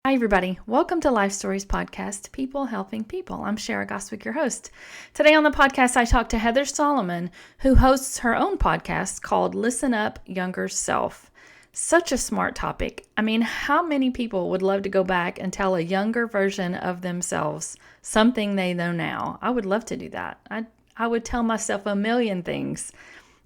Hi, everybody. Welcome to Life Stories Podcast, People Helping People. I'm Shara Goswick, your host. Today on the podcast, I talk to Heather Solomon, who hosts her own podcast called Listen Up, Younger Self. Such a smart topic. I mean, how many people would love to go back and tell a younger version of themselves something they know now? I would love to do that. I would tell myself a million things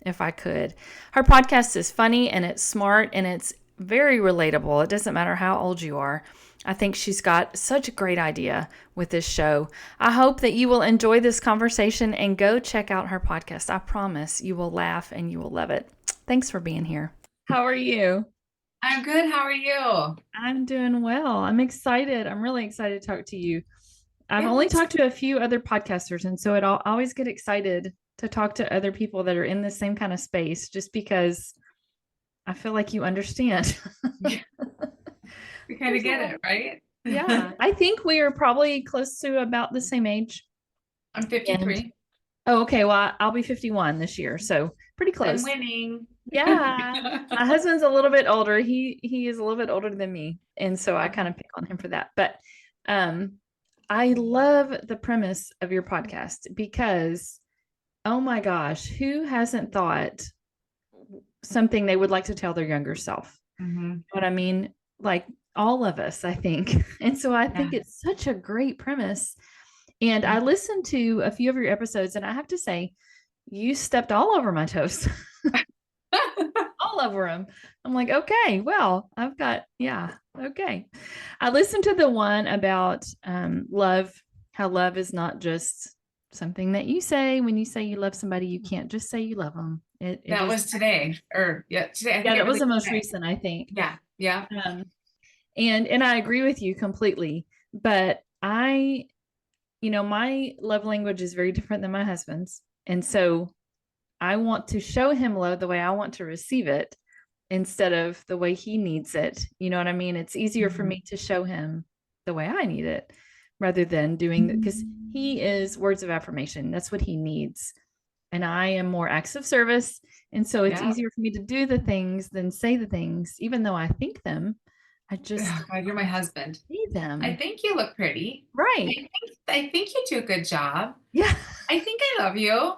if I could. Her podcast is funny and it's smart and it's very relatable. It doesn't matter how old you are. I think she's got such a great idea with this show. I hope that you will enjoy this conversation and go check out her podcast. I promise you will laugh and you will love it. Thanks for being here. How are you? I'm good. How are you? I'm doing well. I'm excited. I'm really excited to talk to you. I've Yeah, only talked to a few other podcasters, and so I always get excited to talk to other people that are in the same kind of space just because I feel like you understand. we kind of get it, right? Yeah, I think we are probably close to about the same age. I'm And 53. oh, okay. Well, I'll be 51 this year, so pretty I'm close. winning. Yeah. My husband's a little bit older. He is a little bit older than me, and so I kind of pick on him for that. But um I love the premise of your podcast because oh my gosh, who hasn't thought something they would like to tell their younger self? Mhm. What I mean, like all of us, I think. And so I Yeah. think it's such a great premise. And I listened to a few of your episodes, and I have to say, you stepped all over my toes, all over them. I'm like, okay, well, I've got, yeah, okay. I listened to the one about love, how love is not just something that you say. When you say you love somebody, you can't just say you love them. It That is, was today, or yeah, today. I yeah, think I that was the released most today. recent, I think. Yeah, yeah. Um, and I agree with you completely. But my love language is very different than my husband's. And so I want to show him love the way I want to receive it instead of the way he needs it. You know what I mean? It's easier for Mhm. me to show him the way I need it rather than doing that because he is words of affirmation. That's what he needs. And I am more acts of service. And so it's Yeah. easier for me to do the things than say the things, even though I think them. I just Oh, God, you're my husband. say I them. think you look pretty. I Right. think I think you do a good job. Yeah. I think I love you,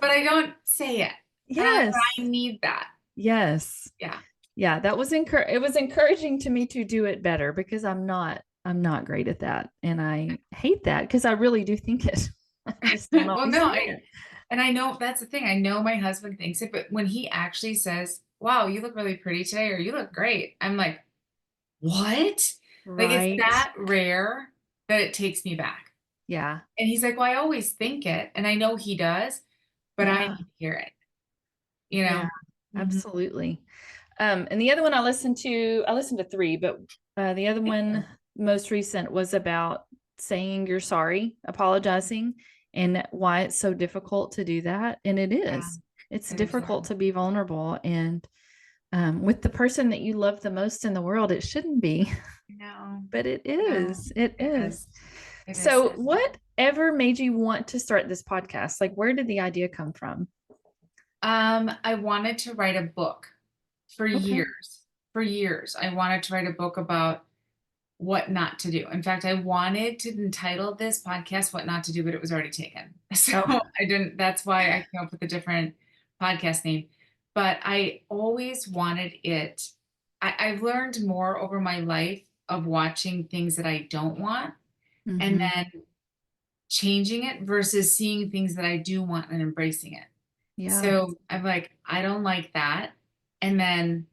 but I don't say it. And I Yes. need that. Yes. Yeah. Yeah, that was it was encouraging to me to do it better because I'm not great at that. And I hate that because I really do think it. I just don't Well, always no, say I it. and I know that's the thing. I know my husband thinks it, but when he actually says, "Wow, you look really pretty today," or "You look great," I'm like, "What?" Like it's Right. that rare that it takes me back. Yeah. And he's like, "Well, I always think it," and I know he does, but I Yeah. need to hear it, you Yeah. know? Mhm. Absolutely. And the other one I listened to three, but the other one most recent was about saying you're sorry, apologizing, and why it's so difficult to do that. And it Yeah, is. It's it is difficult hard. to be vulnerable. And with the person that you love the most in the world, it shouldn't be, No, but it no, is. It it is. is. It is. So, whatever made you want to start this podcast? Like, where did the idea come from? I wanted to write a book for Okay. years. For years, I wanted to write a book about what not to do. In fact, I wanted to entitle this podcast What Not to Do, but it was already taken. So Oh, I didn't, that's why I came up with a different podcast name. But I always wanted it. I've learned more over my life of watching things that I don't want and hmm, then changing it versus seeing things that I do want and embracing it. yeah, So I'm like, I don't like that. And then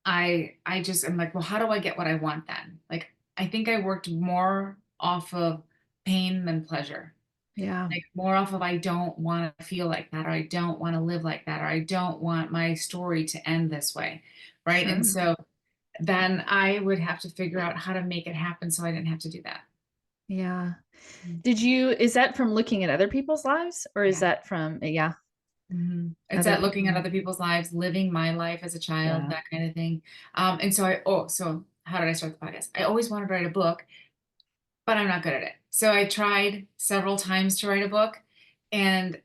I just am like, well, how do I get what I want then? Like, I think I worked more off of pain than pleasure. yeah, Like more off of I don't want to feel like that, or I don't want to live like that, or I don't want my story to end this way. Right. And sure. so then I would have to figure out how to make it happen so I didn't have to do that. Yeah. Mm. Is that from looking at other people's lives or is Yeah. that from, yeah, It's other that looking at people? other people's lives, living my life as a child, Yeah. that kind of thing. And so so how did I start the podcast? I always wanted to write a book, but I'm not good at it. So I tried several times to write a book and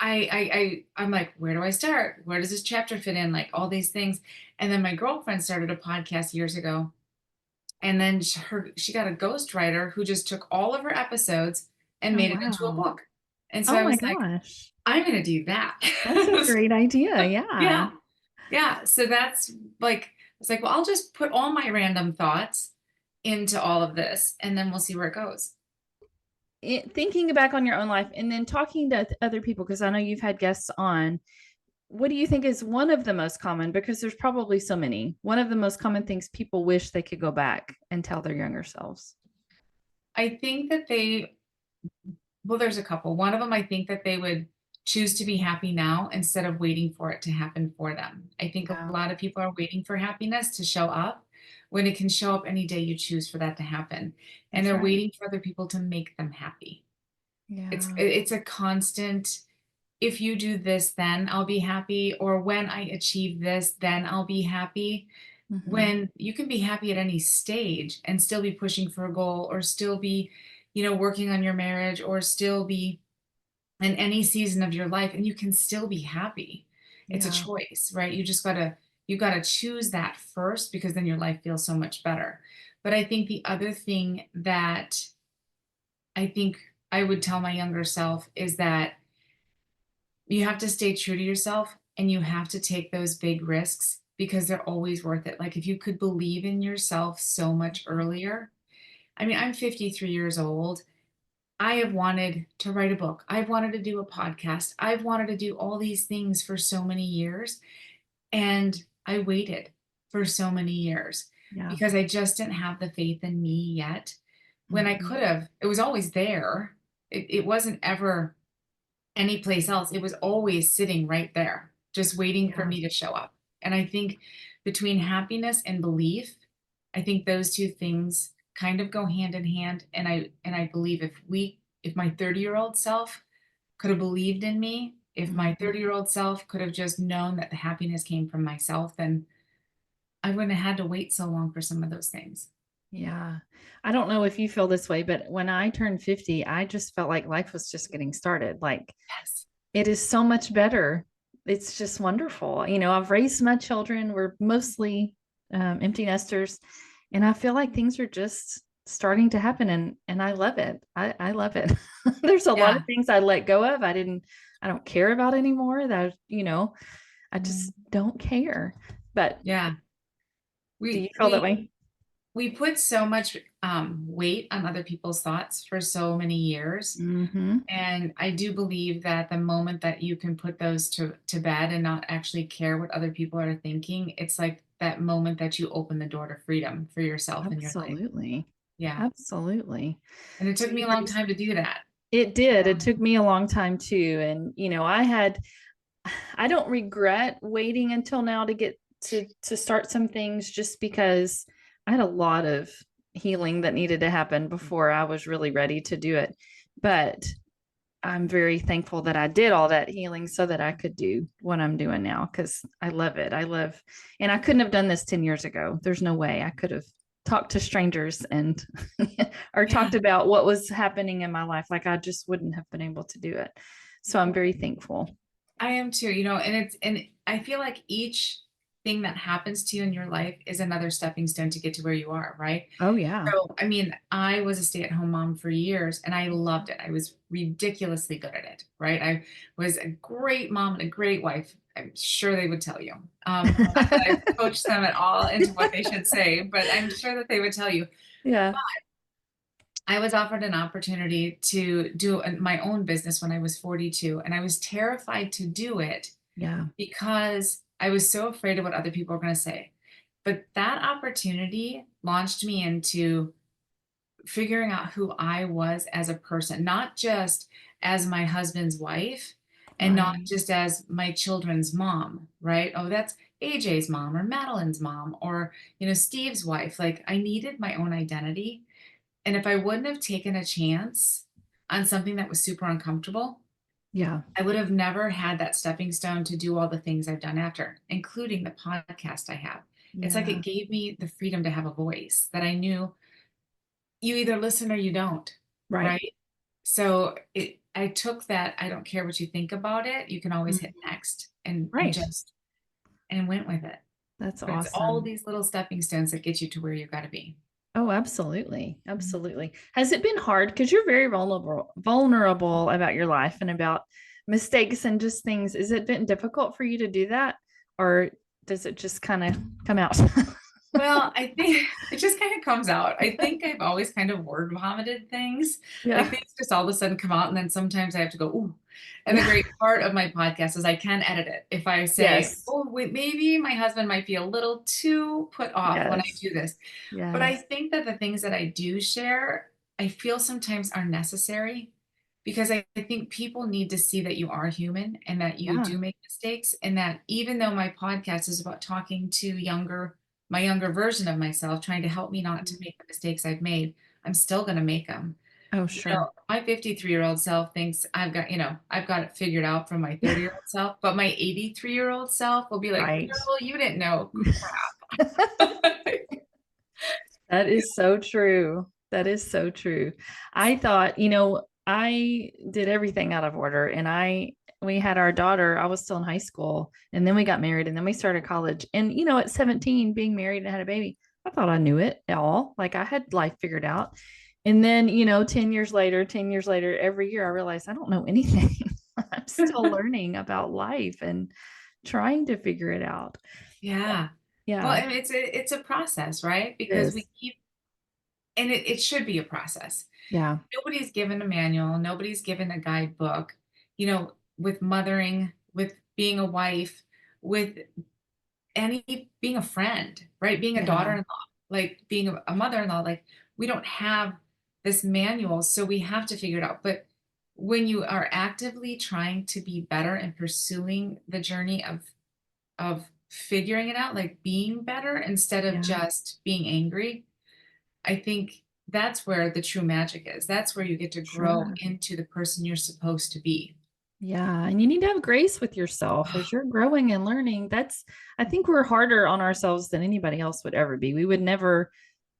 I'm like, where do I start? Where does this chapter fit in? Like all these things. And then my girlfriend started a podcast years ago And then she got a ghostwriter who just took all of her episodes and Oh, made it into a wow. book. And so Oh I my was like, gosh. I'm going to do that. That's a great idea. Yeah. Yeah. Yeah. So that's like, I was like, well, I'll just put all my random thoughts into all of this and then we'll see where it goes. Thinking back on your own life and then talking to other people, because I know you've had guests on, what do you think is one of the most common, because there's probably so many, one of the most common things people wish they could go back and tell their younger selves? I think that well, there's a couple. One of them, I think that they would choose to be happy now instead of waiting for it to happen for them. I think a Yeah, lot of people are waiting for happiness to show up when it can show up any day you choose for that to happen. And that's they're right. waiting for other people to make them happy. Yeah. It's a constant, if you do this, then I'll be happy, or when I achieve this, then I'll be happy. Hmm. When you can be happy at any stage and still be pushing for a goal, or still be, working on your marriage, or still be in any season of your life, and you can still be happy. It's a Yeah. choice, right? You gotta choose that first, because then your life feels so much better. But I think the other thing that I think I would tell my younger self is that you have to stay true to yourself and you have to take those big risks because they're always worth it. Like, if you could believe in yourself so much earlier. I mean, I'm 53 years old. I have wanted to write a book. I've wanted to do a podcast. I've wanted to do all these things for so many years. And I waited for so many years Yeah. because I just didn't have the faith in me yet. When I Hmm. could have, it was always there. It wasn't ever anyplace else. It was always sitting right there, just waiting for Yeah. me to show up. And I think between happiness and belief, I think those two things kind of go hand in hand. And I believe if my 30-year-old self could have believed in me, if my Hmm. 30-year-old self could have just known that the happiness came from myself, then I wouldn't have had to wait so long for some of those things. Yeah. I don't know if you feel this way, but when I turned 50, I just felt like life was just getting started. Like Yes. it is so much better. It's just wonderful. I've raised my children. We're mostly empty nesters, and I feel like things are just starting to happen, and I love it. I love it. There's a lot of Yeah. things I let go of. I don't care about anymore. I Mm. just don't care. But Yeah. do you We feel that we way? we put so much weight on other people's thoughts for so many years. Mm-hmm. And I do believe that the moment that you can put those to bed and not actually care what other people are thinking, it's like that moment that you open the door to freedom for yourself in your life. Absolutely. Yeah. Absolutely. And it So took me you've a long raised time to do that. it did. It took me a long time too. And I don't regret waiting until now to get to start some things, just because I had a lot of healing that needed to happen before I was really ready to do it. But I'm very thankful that I did all that healing so that I could do what I'm doing now, because I love it. And I couldn't have done this 10 years ago. There's no way I could have talked to strangers and or Yeah. talked about what was happening in my life. Like I just wouldn't have been able to do it. So I'm very thankful. I am too, and I feel like each thing that happens to you in your life is another stepping stone to get to where you are, right? Oh yeah. So, I mean, I was a stay-at-home mom for years and I loved it. I was ridiculously good at it, right? I was a great mom and a great wife. I'm sure they would tell you. Not that I've coached them at all into what they should say, but I'm sure that they would tell you. Yeah. I was offered an opportunity to do my own business when I was 42, and I was terrified to do it Yeah. because I was so afraid of what other people were going to say. But that opportunity launched me into figuring out who I was as a person, not just as my husband's wife and not Right. just as my children's mom, right? Oh, that's AJ's mom or Madeline's mom or, Steve's wife. Like, I needed my own identity. And if I wouldn't have taken a chance on something that was super uncomfortable, Yeah. I would have never had that stepping stone to do all the things I've done after, including the podcast I have. It's like Yeah. it gave me the freedom to have a voice that I knew you either listen or you don't, Right. right? So I took that, I don't care what you think about it, you can always hit Mhm. next and Right. just and went with it. That's But it's all awesome. these little stepping stones that get you to where you gotta be. Oh, absolutely. Absolutely. Has it been hard? Because you're very vulnerable about your life and about mistakes and just things. Has it been difficult for you to do that? Or does it just kind of come out? Well, I think it just kind of comes out. I think I've always kind of word vomited things. Like Yeah. things just all of a sudden come out, and then sometimes I have to go, ooh. And the Yeah. great part of my podcast is I can edit it. If I say, Yes. oh, wait, maybe my husband might be a little too put off when I Yes. do this. But I Yes. think that the things that I do share, I feel sometimes are necessary because I think people need to see that you are human and that you Yeah. do make mistakes. And that even though my podcast is about talking to my younger version of myself, trying to help me not to make the mistakes I've made, I'm still going to make them. Oh, You know, sure. my 53-year-old self thinks I've got it figured out from my Yeah. 30-year-old self, but my 83-year-old self will be like, Right. girl, you didn't know crap. That is so true. That is so true. I thought, I did everything out of order and we had our daughter, I was still in high school, and then we got married and then we started college. And at 17 being married and had a baby, I thought I knew it all. Like I had life figured out. And then, 10 years later, every year I realized I don't know anything. I'm still learning about life and trying to figure it out. Yeah. Well, Yeah, and it's a process, right? it Because is. we keep and it should be a process. Yeah. Nobody's given a manual, nobody's given a guidebook, with mothering, with being a wife, with any being a friend, right? Being a Yeah. daughter-in-law, like being a mother-in-law, like we don't have this manual, so we have to figure it out. But when you are actively trying to be better and pursuing the journey of figuring it out, like being better instead of Yeah. just being angry, I think that's where the true magic is. That's where you get to grow Sure. into the person you're supposed to be. Yeah. And you need to have grace with yourself as you're growing and learning. I think we're harder on ourselves than anybody else would ever be. We would never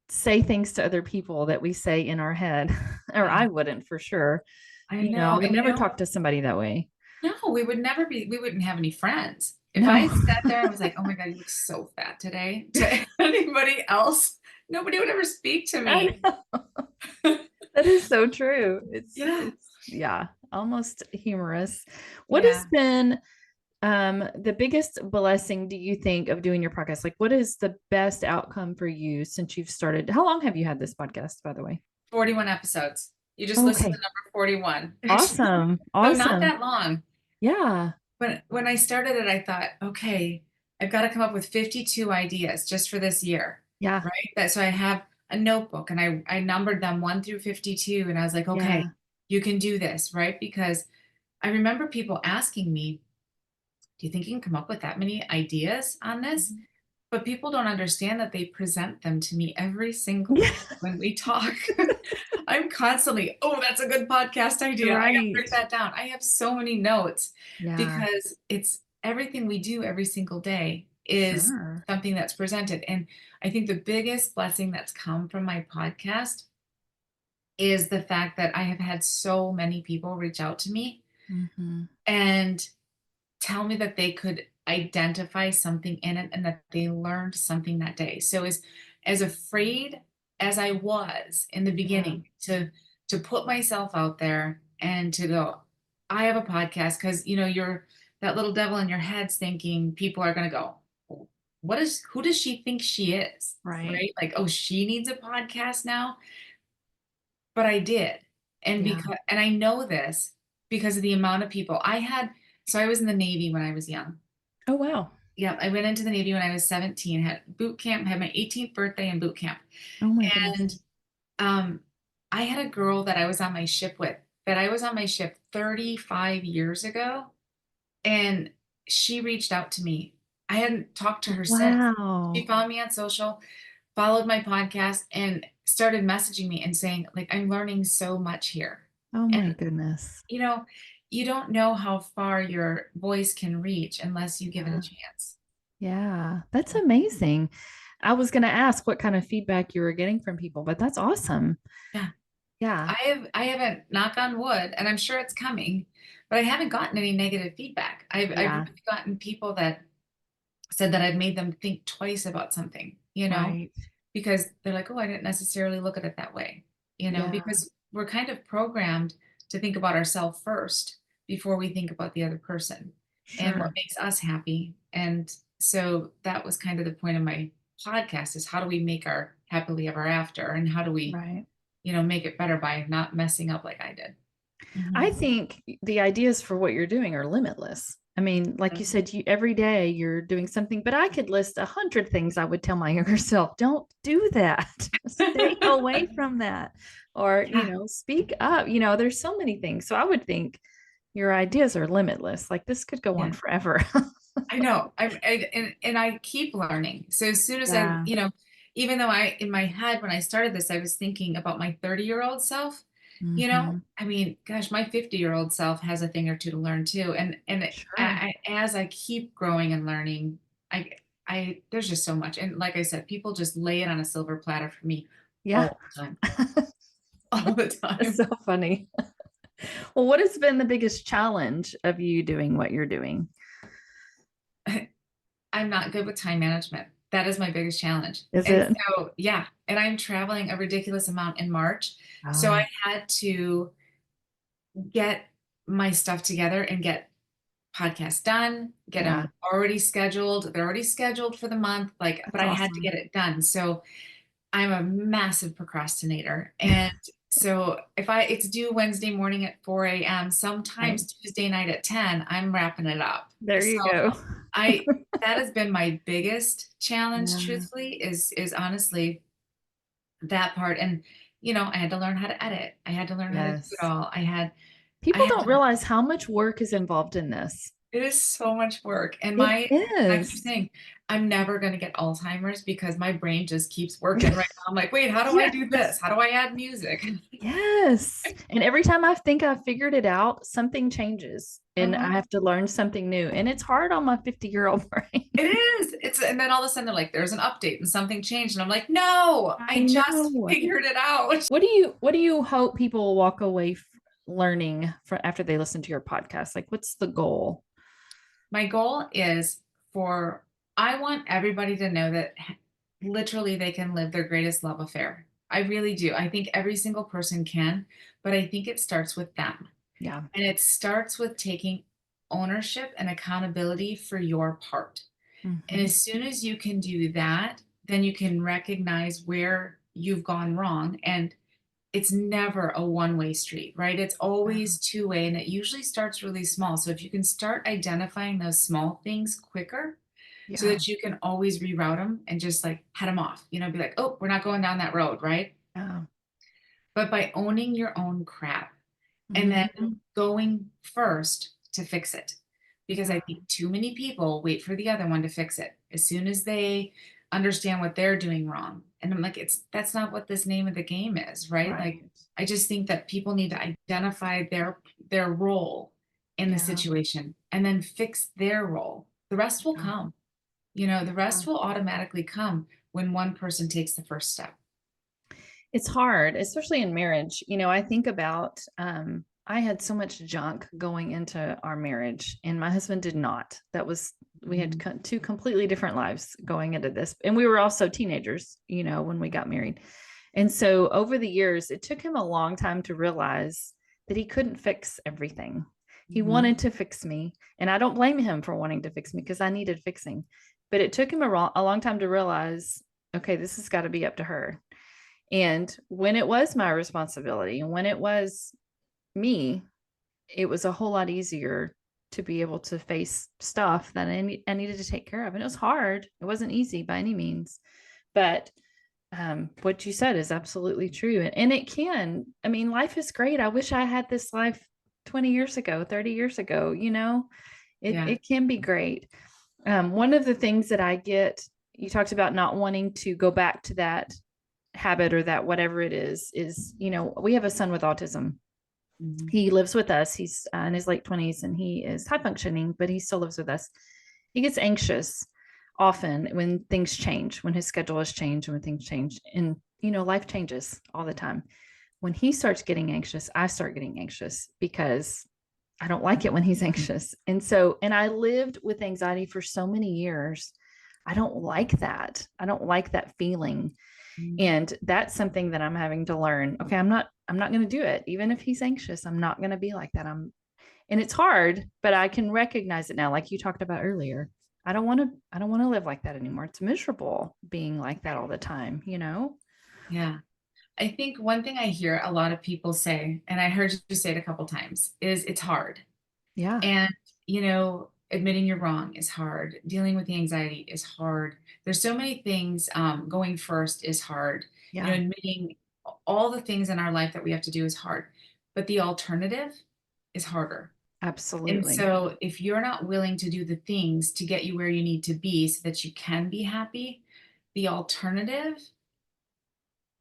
say things to other people that we say in our head, or Yeah, I wouldn't for sure. I I know. would And never talk to somebody that way. no, we wouldn't have any friends. If I No, sat there and was like, oh my God, you look so fat today to anybody else, nobody would ever speak to I me. know. That is so true. Yeah. Yeah, almost humorous. What has Yeah. been the biggest blessing do you think of doing your podcast? Like what is the best outcome for you since you've started? How long have you had this podcast, by the way? 41 episodes. You just listed the Okay. number 41. Awesome. So not Awesome. that long. Yeah. When I started it, I thought, okay, I've got to come up with 52 ideas just for this year, Yeah. right? That so I have a notebook and I numbered them 1 through 52 and I was like, okay, Yeah. you can do this, right? Because I remember people asking me, do you think you can come up with that many ideas on this? Mhm. But people don't understand that they present them to me every single Yeah. day when we talk. I'm constantly, oh, that's a good podcast idea. I got to Right. write that down. I have so many notes Yeah. because it's everything we do every single day is Sure. something that's presented. And I think the biggest blessing that's come from my podcast is the fact that I have had so many people reach out to me Hmm. and tell me that they could identify something in it and that they learned something that day. So as afraid as I was in the Yeah. beginning to put myself out there and to go, I have a podcast because you're that little devil in your head's thinking people are gonna go, who does she think she is? Right. Right? Like, oh, she needs a podcast now. But I did. Yeah. And I know this because of the amount of people I had. So I was in the Navy when I was young. Oh, wow. Yeah, I went into the Navy when I was 17, had boot camp, had my 18th birthday in boot camp. Oh, my goodness. And um, I had a girl that I was on my ship with, that I was on my ship 35 years ago. And she reached out to me. I hadn't talked to her since. She Wow. found me on social, followed my podcast, and started messaging me and saying, like, I'm learning so much here. Oh, And my goodness. you know, you don't know how far your voice can reach unless you give it a Yeah. chance. Yeah. That's amazing. I was going to ask what kind of feedback you were getting from people, but that's awesome. Yeah. Yeah. I haven't, knock on wood, and I'm sure it's coming, but I haven't gotten any negative feedback. I've Yeah. really gotten people that said that I've made them think twice about something, Right. because they're like, oh, I didn't necessarily look at it that way, Yeah. because we're kind of programmed to think about ourselves first before we think about the other person and what Sure. makes us happy. And so that was kind of the point of my podcast, is how do we make our happily ever after, and how do we, Right. make it better by not messing up like I did. I Mhm. think the ideas for what you're doing are limitless. I mean, like you said, you every day you're doing something, but I could list 100 things I would tell my younger self. Don't do that. Stay away from that. Or, Yeah, speak up. There's so many things. So I would think your ideas are limitless. Like this could go yeah. on forever. I know. And I keep learning. So as soon as Yeah. even though in my head when I started this, I was thinking about my 30-year-old self. Hmm. I mean, gosh, my 50-year-old self has a thing or two to learn too. And Sure. as I keep growing and learning, I there's just so much. And like I said, people just lay it on a silver platter for me Yeah. all the time, all the That's time. so funny. Well, what has been the biggest challenge of you doing what you're doing? I'm not good with time management. That is my biggest challenge. Is And it? so, yeah, and I'm traveling a ridiculous amount in March. So I Oh, had to get my stuff together and get podcasts done, get yeah. them already scheduled. They're already scheduled for the month, but That's I had to awesome. get it done. So I'm a massive procrastinator. And so if it's due Wednesday morning at 4 a.m., Right. sometimes Tuesday night at 10, I'm wrapping it up. There So you go. I that has been my biggest challenge, Yeah. truthfully, is honestly that part. And I had to learn how to edit. I had to learn how to do it Yes. all. I People had don't to realize how much work is involved in this. It is so much work. And It I keep is. saying, I'm never gonna get Alzheimer's because my brain just keeps working right now. I'm like, wait, how do I do this? Yes. How do I add music? Yes. And every time I think I've figured it out, something changes and I Uh-huh. have to learn something new. And it's hard on my 50-year-old brain. It is. And then all of a sudden they're like, there's an update and something changed. And I'm like, no, I I just know. figured it out. What do you hope people will walk away learning after they listen to your podcast? Like what's the goal? My goal is for I want everybody to know that literally they can live their greatest love affair. I really do. I think every single person can, but I think it starts with them. Yeah. And it starts with taking ownership and accountability for your part. And Hmm. as soon as you can do that, then you can recognize where you've gone wrong. And it's never a one-way street, right? It's always two-way, and it usually starts really small. So if you can start identifying those small things quicker so Yeah. that you can always reroute them and just like head them off, be like, oh, we're not going down that road, right? Yeah. But by owning your own crap and then Mhm. going first to fix it. Because I Yeah. think too many people wait for the other one to fix it as soon as they understand what they're doing wrong. And I'm like, that's not what this name of the game is, right? Like, Right. I just think that people need to identify their role in the Yeah. situation and then fix their role. The rest will Yeah. come. The Yeah. rest will automatically come when one person takes the first step. It's hard, especially in marriage. I think about I had so much junk going into our marriage, and my husband did not. We had Mhm. two completely different lives going into this, and we were also teenagers, when we got married. And so over the years, it took him a long time to realize that he couldn't fix everything. He Mhm. wanted to fix me, and I don't blame him for wanting to fix me because I needed fixing. But it took him a long time to realize, okay, this has got to be up to her. And when it was my responsibility and when it was me, it was a whole lot easier to be able to face stuff that I needed to take care of. And it was hard. It wasn't easy by any means. But what you said is absolutely true. And it can, I mean, life is great. I wish I had this life 20 years ago, 30 years ago, Yeah. it can be great. One of the things that I get, you talked about not wanting to go back to that habit or that whatever it is we have a son with autism. Mhm. He lives with us. He's in his late 20s and he is high functioning, but he still lives with us. He gets anxious often when things change, when his schedule has changed, and when things change. And life changes all the time. When he starts getting anxious, I start getting anxious because I don't like it when he's anxious. And I lived with anxiety for so many years. I don't like that. I don't like that feeling. Mhm. And that's something that I'm having to learn. Okay, I'm not going to do it. Even if he's anxious, I'm not going to be like that. And it's hard, but I can recognize it now, like you talked about earlier. I don't want to live like that anymore. It's miserable being like that all the time, you know? Yeah. I think one thing I hear a lot of people say, and I heard you say it a couple times, is it's hard. Yeah. And, admitting you're wrong is hard. Dealing with the anxiety is hard. There's so many things. Going first is hard. Yeah. Admitting all the things in our life that we have to do is hard. But the alternative is harder. And Absolutely. so if you're not willing to do the things to get you where you need to be so that you can be happy, the alternative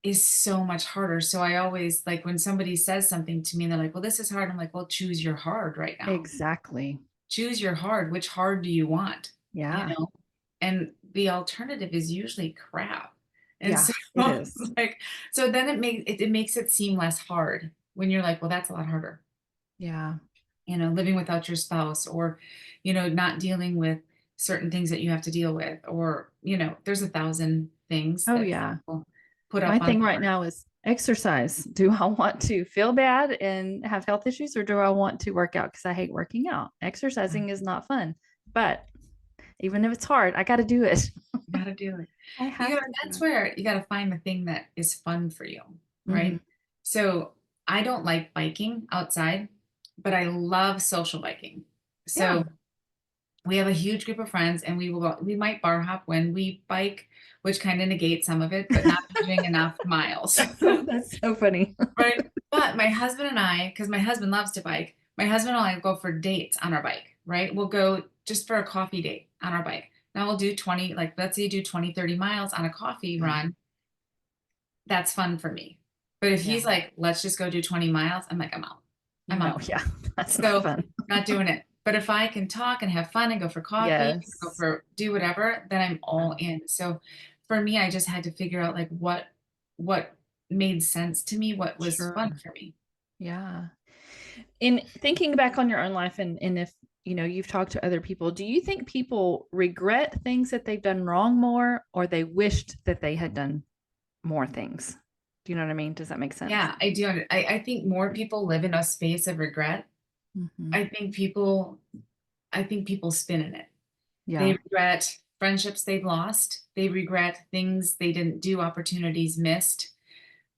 is so much harder. So I always like when somebody says something to me and they're like, well, this is hard. I'm like, well, choose your hard right now. Exactly. Choose your hard. Which hard do you want? You Yeah. know? And the alternative is usually crap. And Yeah, so it is. like so then it makes it seem less hard when you're like, well, that's a lot harder. Yeah. Living without your spouse or, not dealing with certain things that you have to deal with, or, there's a thousand things Oh, that yeah. people put My up on thing right board. now is exercise. Do I want to feel bad and have health issues or do I want to work out? Because I hate working out. Exercising is not fun. But even if it's hard, I got to do it. You gotta do it. I have to do That's it. where you gotta find the thing that is fun for you, Hmm. right? So I don't like biking outside, but I love social biking. Yeah. So we have a huge group of friends and we might bar hop when we bike, which kind of negates some of it, but not doing enough miles. That's so funny. Right. But my husband and I, because my husband loves to bike, my husband and I go for dates on our bike, right? We'll go just for a coffee date on our bike. Now we'll do 20, like let's say you do 20, 30 miles on a coffee Yeah. run. That's fun for me. But if Yeah. he's like, let's just go do 20 miles, I'm like, I'm out. I'm No, out. yeah. That's not So fun. not doing it. But if I can talk and have fun and go for coffee, go Yes. for do whatever, then I'm Yeah. all in. So for me, I just had to figure out like what made sense to me, what was Sure. fun for me. Yeah. In thinking back on your own life and if you've talked to other people, do you think people regret things that they've done wrong more or they wished that they had done more things? Do you know what I mean? Does that make sense? Yeah, I do. I think more people live in a space of regret. Hmm. I think people I think people spin in it. They Yeah. regret friendships they've lost. They regret things they didn't do, opportunities missed.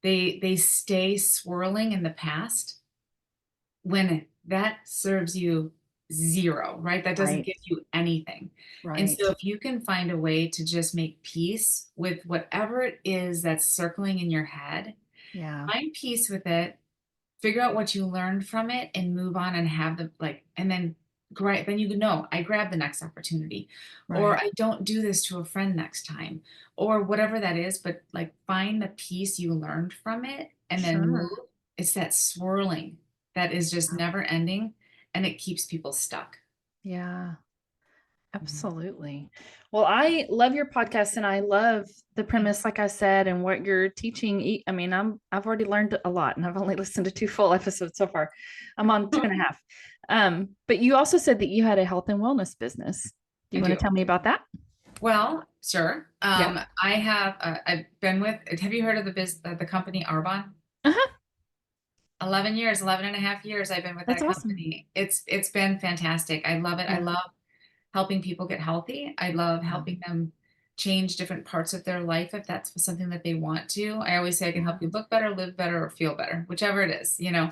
They stay swirling in the past when that serves you zero, right? That doesn't Right. give you anything. And Right. so if you can find a way to just make peace with whatever it is that's circling in your head, Yeah. find peace with it, figure out what you learned from it and move on and have the like and then great then you know I grab the next opportunity or Right. I don't do this to a friend next time or whatever that is, but like find the piece you learned from it and then Sure. move. It's that swirling that is just Yeah. never ending and it keeps people stuck. Yeah. Mhm. Absolutely. Well, I love your podcast and I love the premise, like I said, and what you're teaching. I mean, I've already learned a lot and I've only listened to two full episodes so far. I'm on two and a half. But you also said that you had a health and wellness business. Do I you want do. to tell me about that? Well, sure. Yeah. I have I've been with have you heard of the company Arbonne? Uh-huh. 11 years, 11 and a half years I've been with That's that awesome. company. It's been fantastic. I love it. I Yeah. love helping people get healthy. I love Yeah. helping them change different parts of their life if that's something that they want to. I always say I can help you look better, live better, or feel better, whichever it is. Yeah.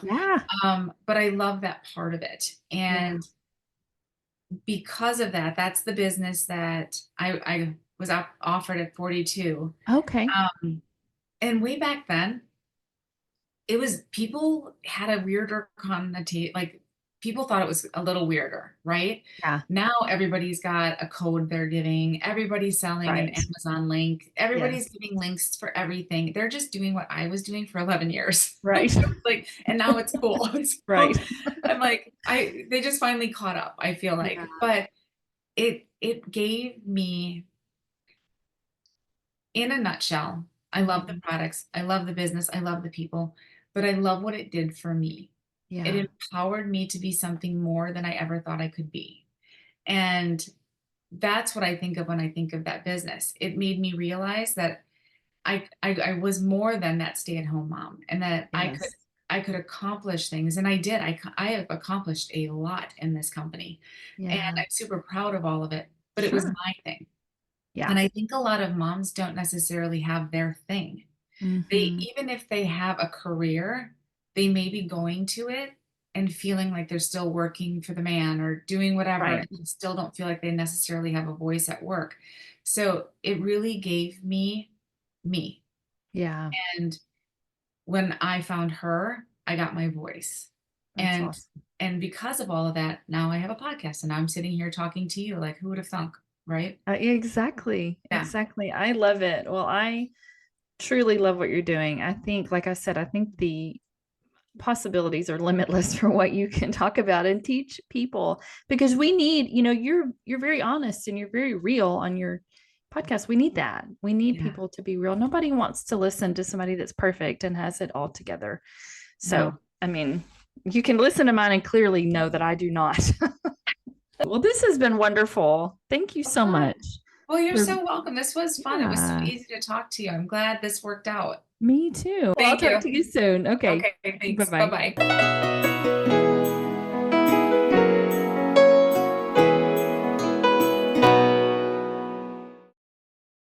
But I love that part of it. Yeah. And because of that, that's the business that I was offered at 42. Okay. Um, and way back then, it was people had a weirder connotation, like people thought it was a little weirder, right? Yeah. Now everybody's got a code they're giving, everybody's selling an Right. Amazon link, everybody's Yes. giving links for everything. They're just doing what I was doing for 11 years. Right. Like, and now it's cool. So Right. I'm like, they just finally caught up, I feel Yeah. like. But it gave me, in a nutshell, I love the Mhm. products, I love the business, I love the people, but I love what it did for me. It Yeah. empowered me to be something more than I ever thought I could be. And that's what I think of when I think of that business. It made me realize that I was more than that stay-at-home mom, and that Yes. I could accomplish things, and I did. I have accomplished a lot in this company, and Yeah. I'm super proud of all of it, but it was Sure. my thing. Yeah. And I think a lot of moms don't necessarily have their thing. They Mm-hmm. even if they have a career, they may be going to it and feeling like they're still working for the man or doing whatever, Right. and they still don't feel like they necessarily have a voice at work. So it really gave me me. Yeah. And when I found her, I got my voice. That's And awesome. because of all of that, now I have a podcast and I'm sitting here talking to you. Like, who would have thunk, right? Exactly. Yeah. Exactly. I love it. Well, I truly love what you're doing. I think, like I said, I think the possibilities are limitless for what you can talk about and teach people, because we need, you're very honest and you're very real on your podcast. We need that. We need Yeah. people to be real. Nobody wants to listen to somebody that's perfect and has it all together. So, No. I mean, you can listen to mine and clearly know that I do not. Well, this has been wonderful. Thank you Oh, so fun. much Well, you're for, so welcome. This was fun. It was so yeah, easy to talk to you. I'm glad this worked out. me too. Well, I'll Thank talk you. to you soon. Okay. Okay, Bye thanks. bye. Bye-bye.